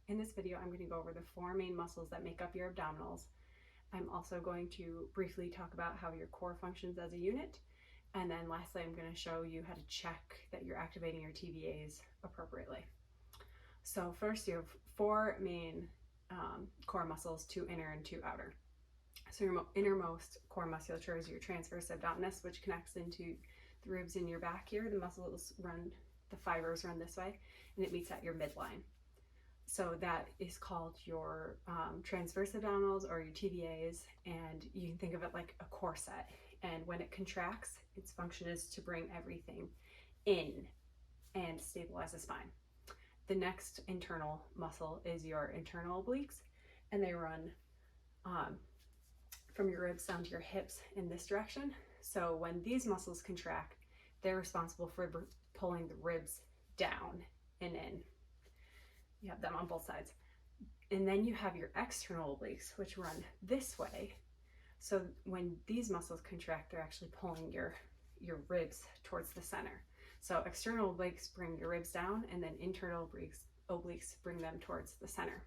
In this video, I'm going to go over the 4 main muscles that make up your abdominals. I'm also going to briefly talk about how your core functions as a unit. And then lastly, I'm going to show you how to check that you're activating your TVAs appropriately. So first, you have 4 main core muscles, 2 inner and 2 outer. So your innermost core musculature is your transverse abdominis, which connects into the ribs in your back here. The muscles run, the fibers run this way, and it meets at your midline. So that is called your transverse abdominals or your TVAs, and you can think of it like a corset. And when it contracts, its function is to bring everything in and stabilize the spine. The next internal muscle is your internal obliques, and they run from your ribs down to your hips in this direction. So when these muscles contract, they're responsible for pulling the ribs down and in. You have them on both sides. And then you have your external obliques, which run this way. So when these muscles contract, they're actually pulling your ribs towards the center. So external obliques bring your ribs down, and then internal obliques bring them towards the center.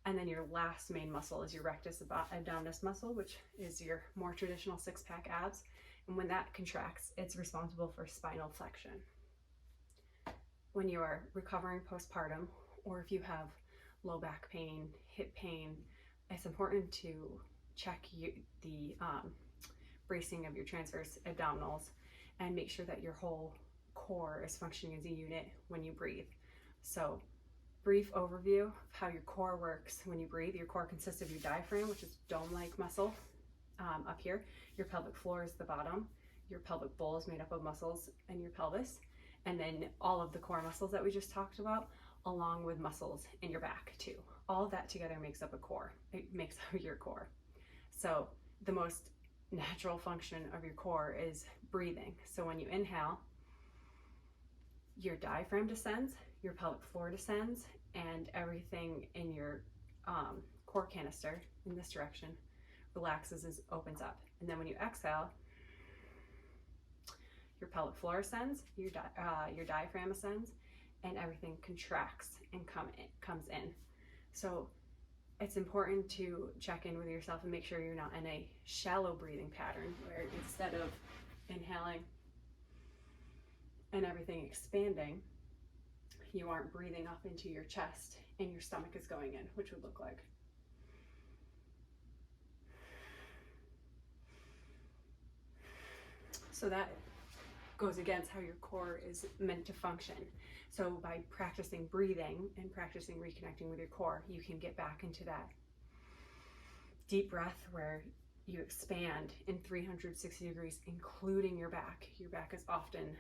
And then your last main muscle is your rectus abdominis muscle, which is your more traditional 6-pack abs. And when that contracts, it's responsible for spinal flexion. When you are recovering postpartum, or if you have low back pain, hip pain, it's important to check the bracing of your transverse abdominals and make sure that your whole core is functioning as a unit when you breathe. So, brief overview of how your core works when you breathe. Your core consists of your diaphragm, which is dome-like muscle up here. Your pelvic floor is the bottom. Your pelvic bowl is made up of muscles and your pelvis. And then all of the core muscles that we just talked about, along with muscles in your back too. All of that together makes up a core. It makes up your core. So the most natural function of your core is breathing. So when you inhale, your diaphragm descends, your pelvic floor descends, and everything in your core canister in this direction relaxes and opens up. And then when you exhale, your pelvic floor ascends, your diaphragm ascends, and everything contracts and comes in. So it's important to check in with yourself and make sure you're not in a shallow breathing pattern where instead of inhaling and everything expanding, you aren't breathing up into your chest and your stomach is going in, which would look like. So that goes against how your core is meant to function. So by practicing breathing and practicing reconnecting with your core, you can get back into that deep breath where you expand in 360 degrees, including your back. Your back is often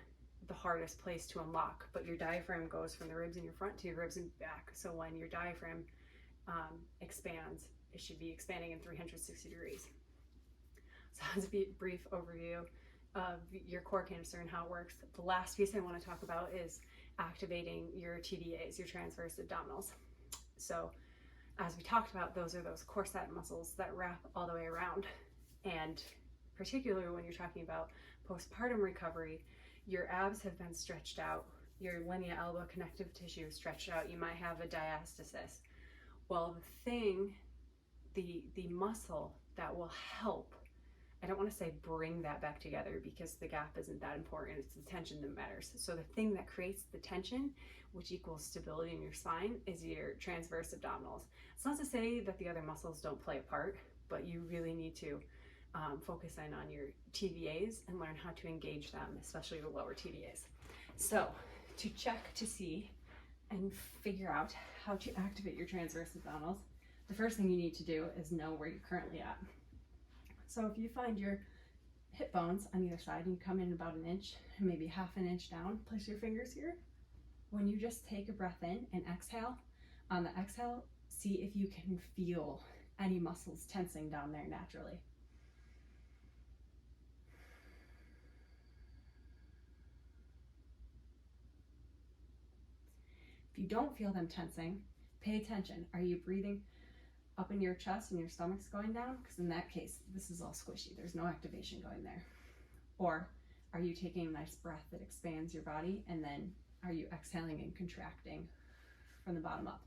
the hardest place to unlock, but your diaphragm goes from the ribs in your front to your ribs in back. So when your diaphragm expands, it should be expanding in 360 degrees. So that's a brief overview of your core canister and how it works. The last piece I want to talk about is activating your TVAs, your transverse abdominals. So as we talked about, those are those corset muscles that wrap all the way around. And particularly when you're talking about postpartum recovery, your abs have been stretched out, your linea alba connective tissue is stretched out, you might have a diastasis. Well, the muscle that will help, I don't want to say bring that back together because the gap isn't that important, it's the tension that matters. So the thing that creates the tension, which equals stability in your spine, is your transverse abdominals. It's not to say that the other muscles don't play a part, but you really need to focus in on your TVAs and learn how to engage them, especially the lower TVAs. So to check to see and figure out how to activate your transverse abdominals, the first thing you need to do is know where you're currently at. So if you find your hip bones on either side and you come in about 1 inch, maybe half an inch down, place your fingers here. When you just take a breath in and exhale, on the exhale, see if you can feel any muscles tensing down there naturally. If you don't feel them tensing, pay attention. Are you breathing up in your chest and your stomach's going down? Because in that case, this is all squishy. There's no activation going there. Or are you taking a nice breath that expands your body, and then are you exhaling and contracting from the bottom up?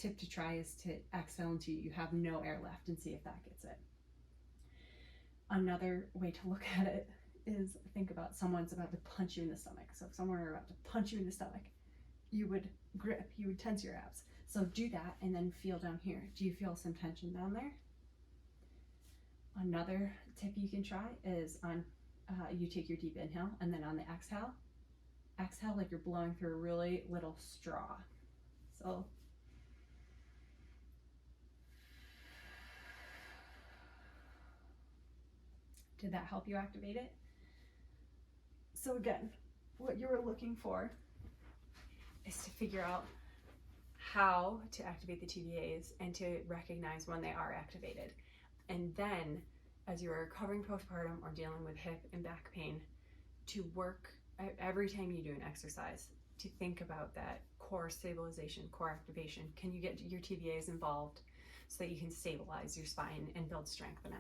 tip to try is to exhale until you have no air left and see if that gets it. Another way to look at it is think about someone's about to punch you in the stomach. So if someone were about to punch you in the stomach, you would grip, you would tense your abs. So do that and then feel down here. Do you feel some tension down there? Another tip you can try is on, you take your deep inhale and then on the exhale like you're blowing through a really little straw. So did that help you activate it? So again, what you were looking for is to figure out how to activate the TVAs and to recognize when they are activated. And then, as you're recovering postpartum or dealing with hip and back pain, to work every time you do an exercise, to think about that core stabilization, core activation. Can you get your TVAs involved so that you can stabilize your spine and build strength in it?